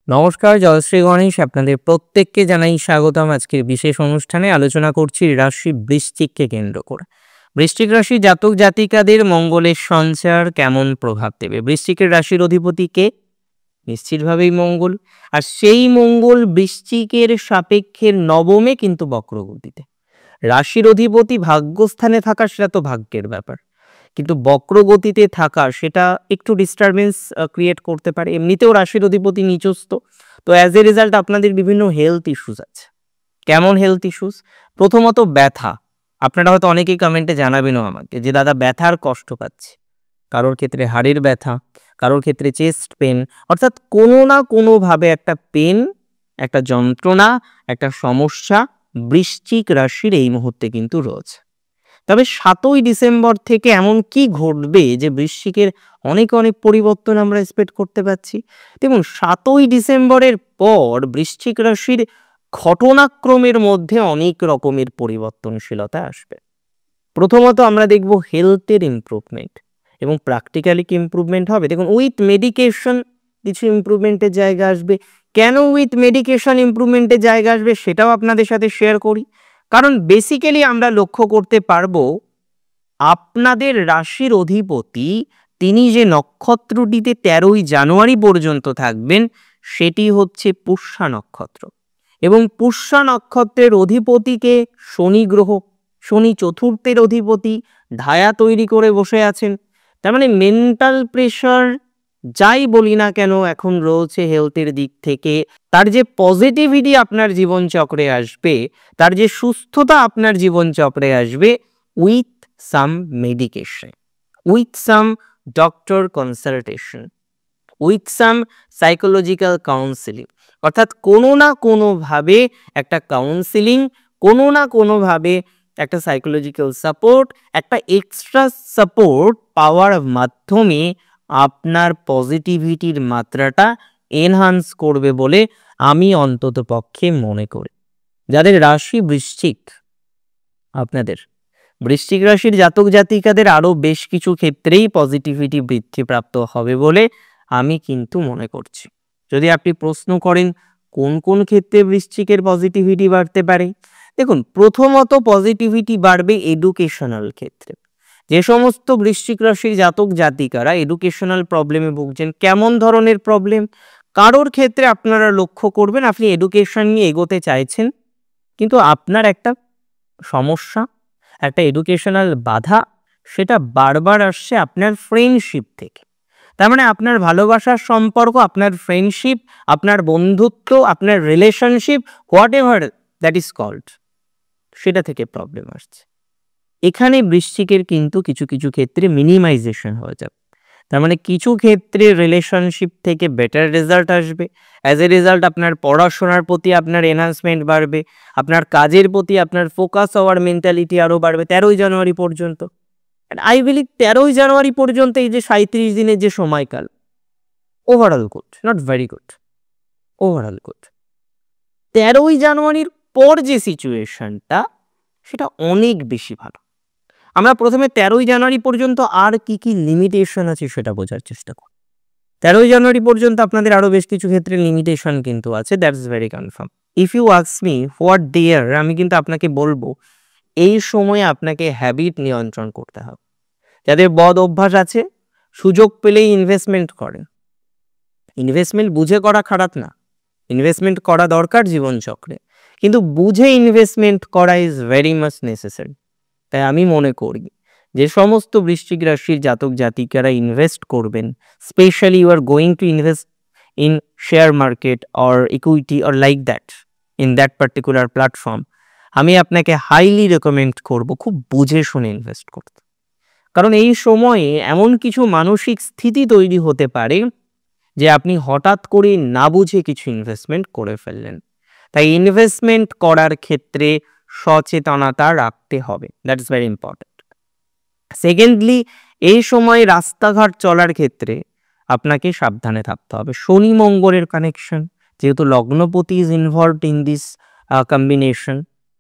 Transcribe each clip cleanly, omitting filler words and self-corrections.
নমস্কার, জয়শ্রী গণেশ। আপনাদের প্রত্যেককে জানাই স্বাগতম। আজকের বিশেষ অনুষ্ঠানে আলোচনা করছি রাশি বৃশ্চিককে কেন্দ্র করে। বৃশ্চিক রাশি জাতক জাতিকাদের মঙ্গলের সঞ্চার কেমন প্রভাব দেবে? বৃশ্চিকের রাশির অধিপতি কে? নিশ্চিতভাবেই মঙ্গল। আর সেই মঙ্গল বৃশ্চিকের সাপেক্ষে নবমে কিন্তু বক্রগতিতে। রাশির অধিপতি ভাগ্যস্থানে থাকা সেটা তো ভাগ্যের ব্যাপার, কিন্তু বক্রগতিতে থাকা সেটা একটু ডিস্টারবেন্স ক্রিয়েট করতে পারে। এমনিতেও রাশির অধিপতি নিচস্থ, তো অ্যাজ এ রেজাল্ট আপনাদের বিভিন্ন হেলথ ইস্যুস আছে। কেমন হেলথ ইস্যুস? প্রথমত ব্যথা। আপনারা হয়তো অনেকেই কমেন্টে জানাবেনও আমাকে যে দাদা ব্যথার কষ্ট পাচ্ছি। কারোর ক্ষেত্রে হাড়ের ব্যথা, কারোর ক্ষেত্রে চেস্ট পেন, অর্থাৎ কোনো না কোনোভাবে একটা পেন, একটা যন্ত্রণা, একটা সমস্যা বৃশ্চিক রাশির এই মুহূর্তে কিন্তু রয়েছে। তবে ৭ই ডিসেম্বর থেকে এমন কি ঘটবে যে বৃশ্চিকের অনেক অনেক পরিবর্তন আমরা এক্সপেক্ট করতে পারছি। দেখুন, ৭ই ডিসেম্বরের পর বৃশ্চিক রাশির ঘটনাক্রমের মধ্যে অনেক রকমের পরিবর্তনশীলতা আসবে। প্রথমত আমরা দেখব হেলথের ইমপ্রুভমেন্ট, এবং প্র্যাকটিক্যালি কি ইমপ্রুভমেন্ট হবে? দেখুন, উইথ মেডিকেশন কিছু ইমপ্রুভমেন্টের জায়গা আসবে। কেন উইথ মেডিকেশন ইমপ্রুভমেন্টের জায়গা আসবে সেটাও আপনাদের সাথে শেয়ার করি। কারণ বেসিক্যালি আমরা লক্ষ্য করতে পারবো আপনাদের রাশির অধিপতি তিনি যে নক্ষত্রটিতে ১৩ই জানুয়ারি পর্যন্ত থাকবেন সেটি হচ্ছে পুষ্যা নক্ষত্র, এবং পুষ্যা নক্ষত্রের অধিপতিকে শনি গ্রহ। শনি চতুর্থের অধিপতি, ধায়া তৈরি করে বসে আছেন। তার মানে মেন্টাল প্রেশার যাই বলি না কেন এখন রয়েছে হেলথের দিক থেকে, তার যে পজিটিভিটি আপনার জীবনচক্রে আসবে, তার যে সুস্থতা আপনার জীবনচক্রে আসবে with some medication, with some doctor consultation, with some psychological counselling. অর্থাৎ কোনো না কোনোভাবে একটা কাউন্সিলিং, কোনো না কোনোভাবে একটা সাইকোলজিক্যাল সাপোর্ট, একটা এক্সট্রা সাপোর্ট পাওয়ার মাধ্যমে আপনার পজিটিভিটির মাত্রাটা এনহান্স করবে বলে আমি অন্তত পক্ষে মনে করি। যাদের রাশি বৃশ্চিক, আপনাদের বৃশ্চিক রাশির জাতক জাতিকাদের আরও বেশ কিছু ক্ষেত্রেই পজিটিভিটি বৃদ্ধিপ্রাপ্ত হবে বলে আমি কিন্তু মনে করছি। যদি আপনি প্রশ্ন করেন কোন কোন ক্ষেত্রে বৃশ্চিকের পজিটিভিটি বাড়তে পারে, দেখুন, প্রথমত পজিটিভিটি বাড়বে এডুকেশনাল ক্ষেত্রে। যে সমস্ত বৃশ্চিক রাশির জাতক জাতিকারা এডুকেশনাল প্রবলেমে ভুগছেন, কেমন ধরনের প্রবলেম? কারোর ক্ষেত্রে আপনারা লক্ষ্য করবেন আপনি এডুকেশন নিয়ে এগোতে চাইছেন, কিন্তু আপনার একটা সমস্যা, একটা এডুকেশনাল বাধা, সেটা বারবার আসছে আপনার ফ্রেন্ডশিপ থেকে। তার মানে আপনার ভালোবাসার সম্পর্ক, আপনার ফ্রেন্ডশিপ, আপনার বন্ধুত্ব, আপনার relationship, whatever that is called, সেটা থেকে প্রবলেম আসছে। এখানে বৃশ্চিকের কিন্তু কিছু কিছু ক্ষেত্রে মিনিমাইজেশন হয়ে যাবে। তার মানে কিছু ক্ষেত্রে রিলেশনশিপ থেকে বেটার রেজাল্ট আসবে। অ্যাজ এ রেজাল্ট আপনার পড়াশোনার প্রতি আপনার এনহান্সমেন্ট বাড়বে, আপনার কাজের প্রতি আপনার ফোকাস হওয়ার মেন্টালিটি আরও বাড়বে ১৩ই জানুয়ারি পর্যন্ত। আই বিলিভ ১৩ই জানুয়ারি পর্যন্ত এই যে ৩৭ দিনের যে সময়কাল, overall good, not very good, overall good. ১৩ই জানুয়ারির পর যে সিচুয়েশনটা সেটা অনেক বেশি ভালো। আমরা প্রথমে ১৩ই জানুয়ারি পর্যন্ত আর কি কি লিমিটেশন আছে সেটা বোঝার চেষ্টা করি। ১৩ই জানুয়ারি পর্যন্ত আপনাদের আরও বেশ কিছু ক্ষেত্রে লিমিটেশন কিন্তু আছে, that's very confirm. If you ask me what there, আমি কিন্তু আপনাকে বলবো এই সময়ে আপনাকে হ্যাবিট নিয়ন্ত্রণ করতে হবে। যাদের বদ অভ্যাস আছে, সুযোগ পেলেই ইনভেস্টমেন্ট করেন। ইনভেস্টমেন্ট বুঝে করা খারাপ না, ইনভেস্টমেন্ট করা দরকার জীবনচক্রে, কিন্তু বুঝে ইনভেস্টমেন্ট করা ইজ ভেরি মাচ নেসেসারি। তাই আমি মনে করি যে সমস্ত বৃশ্চিক রাশির জাতক জাতিকারা ইনভেস্ট করবেন, specially you are going to invest in share market or equity or like that, in that particular platform, আমি আপনাকে হাইলি রেকমেন্ড করব খুব বুঝে শুনে ইনভেস্ট করতে। কারণ এই সময়ে এমন কিছু মানসিক স্থিতি তৈরি হতে পারে যে আপনি হঠাৎ করে না বুঝে কিছু ইনভেস্টমেন্ট করে ফেললেন। তাই ইনভেস্টমেন্ট করার ক্ষেত্রে সচেতনতা রাখতে হবে, that is very important. Secondly, এই সময় রাস্তাঘাট চলার ক্ষেত্রে আপনাকে সাবধানে থাকতে হবে। শনি মঙ্গলের কানেকশন, যেহেতু লগ্নপতি is involved in this combination,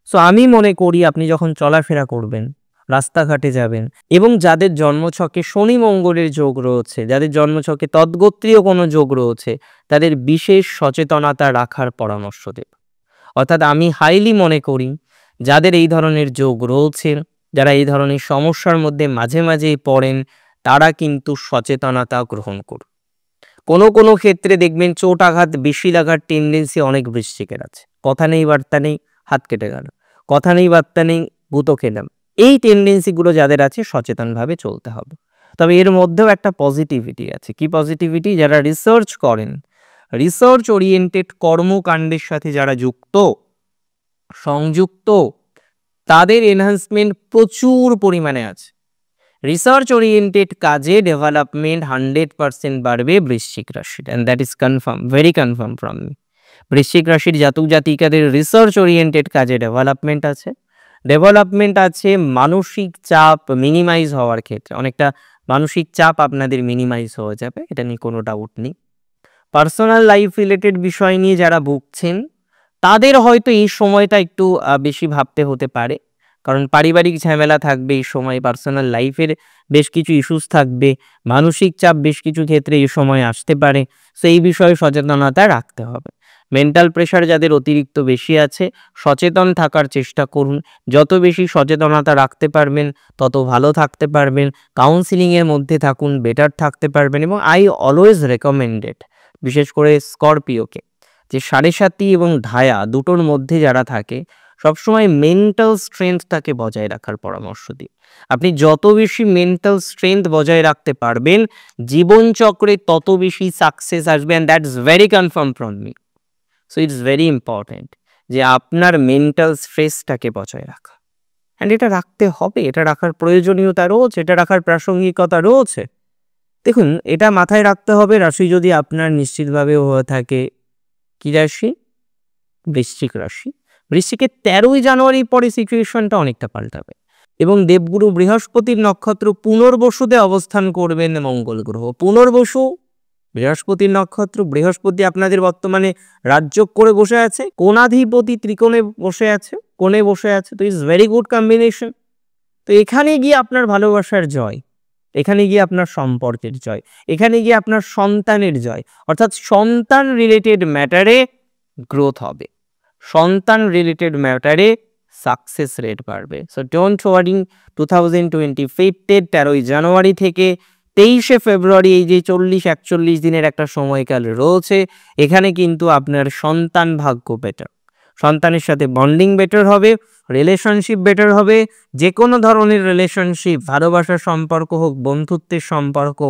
so আমি মনে করি আপনি যখন চলাফেরা করবেন রাস্তাঘাটে যাবেন। এবং যাদের জন্মছকে শনি মঙ্গলের যোগ রয়েছে, যাদের জন্মছকে তদ্গোত্রীয় কোনো যোগ রয়েছে, তাদের বিশেষ সচেতনতা রাখার পরামর্শ দেব। অর্থাৎ আমি হাইলি মনে করি যাদের এই ধরনের যোগ রয়েছে, যারা এই ধরনের সমস্যার মধ্যে মাঝে মাঝেই পড়েন, তারা কিন্তু সচেতনতা গ্রহণ করুন। কোনো কোনো ক্ষেত্রে দেখবেন চোট আঘাত বেশি লাগার টেন্ডেন্সি অনেক বৃশ্চিকের আছে। কথা নেই বার্তা নেই, হাত কেটে গেল, কথা নেই বার্তা নেই, গুঁতো খেলাম, এই টেন্ডেন্সিগুলো যাদের আছে সচেতনভাবে চলতে হবে। তবে এর মধ্যেও একটা পজিটিভিটি আছে। কি পজিটিভিটি? যারা রিসার্চ করেন, রিসার্চ ওরিয়েন্টেড কর্মকাণ্ডের সাথে যারা যুক্ত, সংযুক্ত, তাদের এনহান্সমেন্ট প্রচুর পরিমাণে আছে। রিসার্চ ওরিয়েন্টেড কাজে ডেভেলপমেন্ট 100% বাড়বে বৃশ্চিক রাশির, and that is confirm, very confirm from me. বৃশ্চিক রাশির জাতক জাতিকাদের রিসার্চ ওরিয়েন্টেড কাজে ডেভেলপমেন্ট আছে। ডেভেলপমেন্ট আছে মানসিক চাপ মিনিমাইজ হওয়ার ক্ষেত্রে, অনেকটা মানসিক চাপ আপনাদের মিনিমাইজ হয়ে যাবে, এটা নিয়ে কোনো ডাউট নেই। পার্সোনাল লাইফ রিলেটেড বিষয় নিয়ে যারা ভুগছেন, তাদের হয়তো এই সময়টা একটু বেশি ভাবতে হতে পারে, কারণ পারিবারিক ঝামেলা থাকবে এই সময়, পার্সোনাল লাইফের বেশ কিছু ইস্যুস থাকবে, মানসিক চাপ বেশ কিছু ক্ষেত্রে এই সময় আসতে পারে। সো এই বিষয়ে সচেতনতা রাখতে হবে। মেন্টাল প্রেশার যাদের অতিরিক্ত বেশি আছে, সচেতন থাকার চেষ্টা করুন। যত বেশি সচেতনতা রাখতে পারবেন তত ভালো থাকতে পারবেন। কাউন্সিলিংয়ের মধ্যে থাকুন, বেটার থাকতে পারবেন। এবং আই অলওয়েজ রেকমেন্ডেড, বিশেষ করে স্করপিওকে, যে 7.5 এবং ঢায়া দুটোর মধ্যে যারা থাকে, সবসময় মেন্টাল স্ট্রেংথটাকে বজায় রাখার পরামর্শ দিই। আপনি যত বেশি মেন্টাল স্ট্রেংথ বজায় রাখতে পারবেন, জীবনচক্রে তত বেশি সাকসেস আসবে, and that's very confirm from me. So it's very important যে আপনার মেন্টাল স্ট্রেসটাকে বজায় রাখা, অ্যান্ড এটা রাখতে হবে, এটা রাখার প্রয়োজনীয়তা রয়েছে, এটা রাখার প্রাসঙ্গিকতা রয়েছে। দেখুন, এটা মাথায় রাখতে হবে। রাশি যদি আপনার নিশ্চিতভাবে হয়ে থাকে কি রাশি? বৃশ্চিক রাশি। বৃশ্চিকের 13ই জানুয়ারির পরে সিচুয়েশনটা অনেকটা পাল্টাবে, এবং দেবগুরু বৃহস্পতির নক্ষত্র পুনর্বসুতে অবস্থান করবেন মঙ্গল গ্রহ। পুনর্বসু বৃহস্পতির নক্ষত্র, বৃহস্পতি আপনাদের বর্তমানে রাজযোগ করে বসে আছে, কোণাধিপতি ত্রিকোণে বসে আছে, কোণে বসে আছে। তো ইটস ভেরি গুড কম্বিনেশন। তো এখানে গিয়ে আপনার ভালোবাসার জয়, এখানে গিয়ে আপনার সম্পর্কের জয়, এখানে গিয়ে আপনার সন্তানের জয়, অর্থাৎ সন্তান রিলেটেড ম্যাটারে গ্রোথ হবে, সন্তান রিলেটেড ম্যাটারে সাকসেস রেট বাড়বে। So don't worry. 2025 13ই জানুয়ারি থেকে 23শে ফেব্রুয়ারি, এই যে 40-41 দিনের একটা সময়কাল রয়েছে, এখানে কিন্তু আপনার সন্তান ভাগ্য বেটার, সন্তানের সাথে বন্ডিং বেটার হবে, রিলেশনশিপ বেটার হবে। যে কোনো ধরনের রিলেশনশিপ, ভালোবাসার সম্পর্ক হোক, বন্ধুত্বের সম্পর্ক,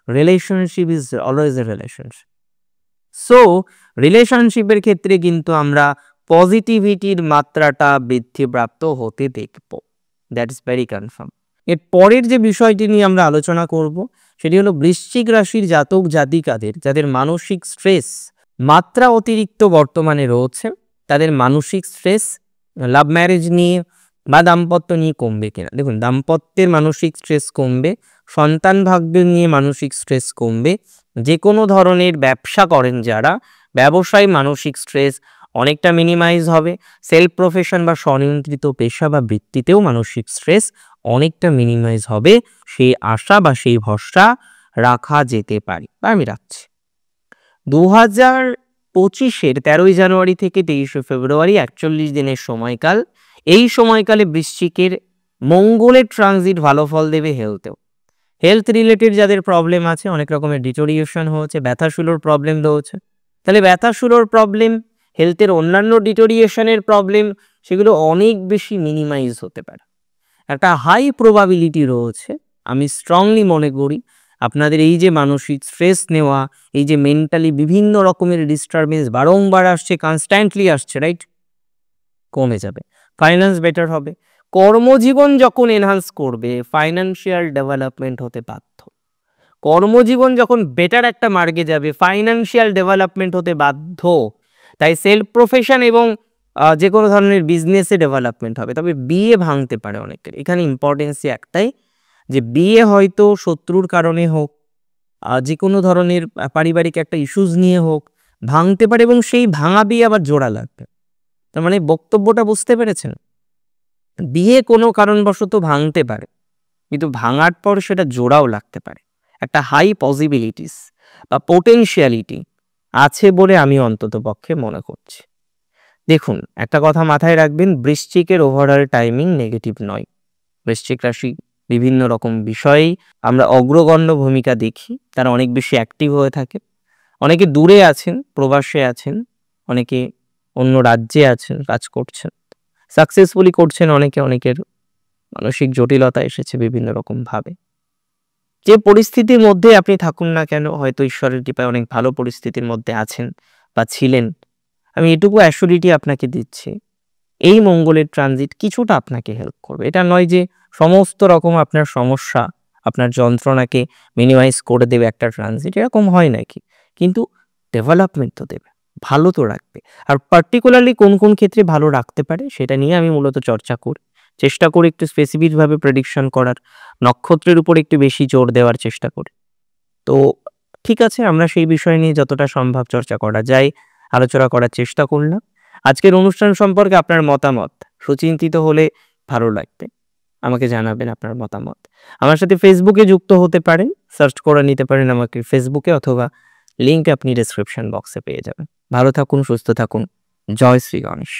relationship is always a relationship. So রিলেশনশিপের ক্ষেত্রে কিন্তু আমরা পজিটিভিটির মাত্রাটা বৃদ্ধিপ্রাপ্ত হতে দেখব, দ্যাট ইজ ভেরি কনফার্ম। এর পরের যে বিষয়টি নিয়ে আমরা আলোচনা করব, সেটি হলো বৃশ্চিক রাশির জাতক জাতিকাদের যাদের মানসিক স্ট্রেস মাত্রা অতিরিক্ত বর্তমানে রয়েছে, তাদের মানসিক স্ট্রেস লাভ ম্যারেজ নিয়ে বা দাম্পত্য নিয়ে কমবে কিনা। দেখুন, দাম্পত্যের মানসিক স্ট্রেস কমবে, সন্তান ভাগ্য নিয়ে মানসিক স্ট্রেস কমবে। যে কোনো ধরনের ব্যবসা করেন যারা, ব্যবসায় মানসিক স্ট্রেস অনেকটা মিনিমাইজ হবে। সেলফ প্রফেশন বা স্বনিয়ন্ত্রিত পেশা বা বৃত্তিতেও মানসিক স্ট্রেস অনেকটা মিনিমাইজ হবে, সেই আশা বা সেই ভরসা রাখা যেতে পারে, বা আমি রাখছি। 2025-এর 13ই জানুয়ারি থেকে 23শে ফেব্রুয়ারি 41 দিনের সময়কাল। এই সময়কালে বৃশ্চিকের মঙ্গলের ট্রানজিট ভালো ফল দেবে হেলথেও। হেলথ রিলেটেড যাদের প্রবলেম আছে, অনেক রকমের ডিটোরিয়েশন হচ্ছে, ব্যথাশুলোর প্রবলেম রয়েছে, তাহলে ব্যথাশুলোর প্রবলেম, হেলথের অন্যান্য ডিটোরিয়েশনের প্রবলেম, সেগুলো অনেক বেশি মিনিমাইজ হতে পারে। একটা হাই প্রবাবিলিটি রয়েছে, আমি স্ট্রংলি মনে করি আপনাদের এই যে মানসিক স্ট্রেস নেওয়া, এই যে মেন্টালি বিভিন্ন রকমের ডিস্টারবেন্স বারংবার আসছে, কনস্ট্যান্টলি আসছে, রাইট, কমে যাবে। ফাইন্যান্স বেটার হবে। কর্মজীবন যখন এনহান্স করবে, ফাইন্যান্সিয়াল ডেভেলপমেন্ট হতে বাধ্য। কর্মজীবন যখন বেটার একটা মার্গে যাবে, ফাইন্যান্সিয়াল ডেভেলপমেন্ট হতে বাধ্য। তাই সেলফ প্রফেশন এবং যে কোনো ধরনের বিজনেসে ডেভেলপমেন্ট হবে। তবে বিয়ে ভাঙতে পারে অনেকের। এখানে ইম্পর্টেন্সি একটাই, যে বিয়ে হয়তো শত্রুর কারণে হোক, যে কোনো ধরনের পারিবারিক একটা ইস্যুস নিয়ে হোক, ভাঙতে পারে, এবং সেই ভাঙা বিয়ে আবার জোড়া লাগবে। তার মানে বক্তব্যটা বুঝতে পেরেছেন? বিয়ে কোনো কারণবশত ভাঙতে পারে, কিন্তু ভাঙার পর সেটা জোড়াও লাগতে পারে। একটা হাই পসিবিলিটিস বা পোটেনশিয়ালিটি আছে বলে আমি অন্তত পক্ষে মনে করছি। দেখুন, একটা কথা মাথায় রাখবেন, বৃশ্চিকের ওভারঅল টাইমিং নেগেটিভ নয়। বৃশ্চিক রাশি বিভিন্ন রকম বিষয়েই আমরা অগ্রগণ্য ভূমিকা দেখি, তারা অনেক বেশি অ্যাক্টিভ হয়ে থাকে। অনেকে দূরে আছেন, প্রবাসে আছেন, অনেকে অন্য রাজ্যে আছেন, কাজ করছেন, সাকসেসফুলি করছেন, অনেকের মানসিক জটিলতা এসেছে বিভিন্ন রকম ভাবে। যে পরিস্থিতির মধ্যে আপনি থাকুন না কেন, হয়তো ঈশ্বরের কৃপায় অনেক ভালো পরিস্থিতির মধ্যে আছেন বা ছিলেন, আমি এটুকু অ্যাসুরিটি আপনাকে দিচ্ছি, এই মঙ্গলের ট্রানজিট কিছুটা আপনাকে হেল্প করবে। এটা নয় যে সমস্ত রকম আপনার সমস্যা, আপনার যন্ত্রণাকে মিনিমাইজ করে দেবে একটা ট্রানজিট, এরকম হয় নাকি, কিন্তু ডেভেলপমেন্ট তো দেবে, ভালো তো রাখবে। আর পার্টিকুলারলি কোন কোন ক্ষেত্রে ভালো রাখতে পারে সেটা নিয়ে আমি মূলত চর্চা করি, চেষ্টা করি একটু স্পেসিফিকভাবে প্রেডিকশন করার, নক্ষত্রের উপর একটু বেশি জোর দেওয়ার চেষ্টা করি। তো ঠিক আছে, আমরা সেই বিষয় নিয়ে যতটা সম্ভব চর্চা করা যায় আলোচনা করার চেষ্টা করলাম। আজকের অনুষ্ঠান সম্পর্কে আপনার মতামত সুচিন্তিত হলে ভালো লাগবে, আমাকে জানাবেন আপনার মতামত। আমার সাথে ফেসবুকে যুক্ত হতে পারেন, সার্চ করে নিতে পারেন আমাকে ফেসবুকে, অথবা লিঙ্ক আপনি ডেসক্রিপশন বক্সে পেয়ে যাবেন। ভালো থাকুন, সুস্থ থাকুন, জয় শ্রী গণেশ।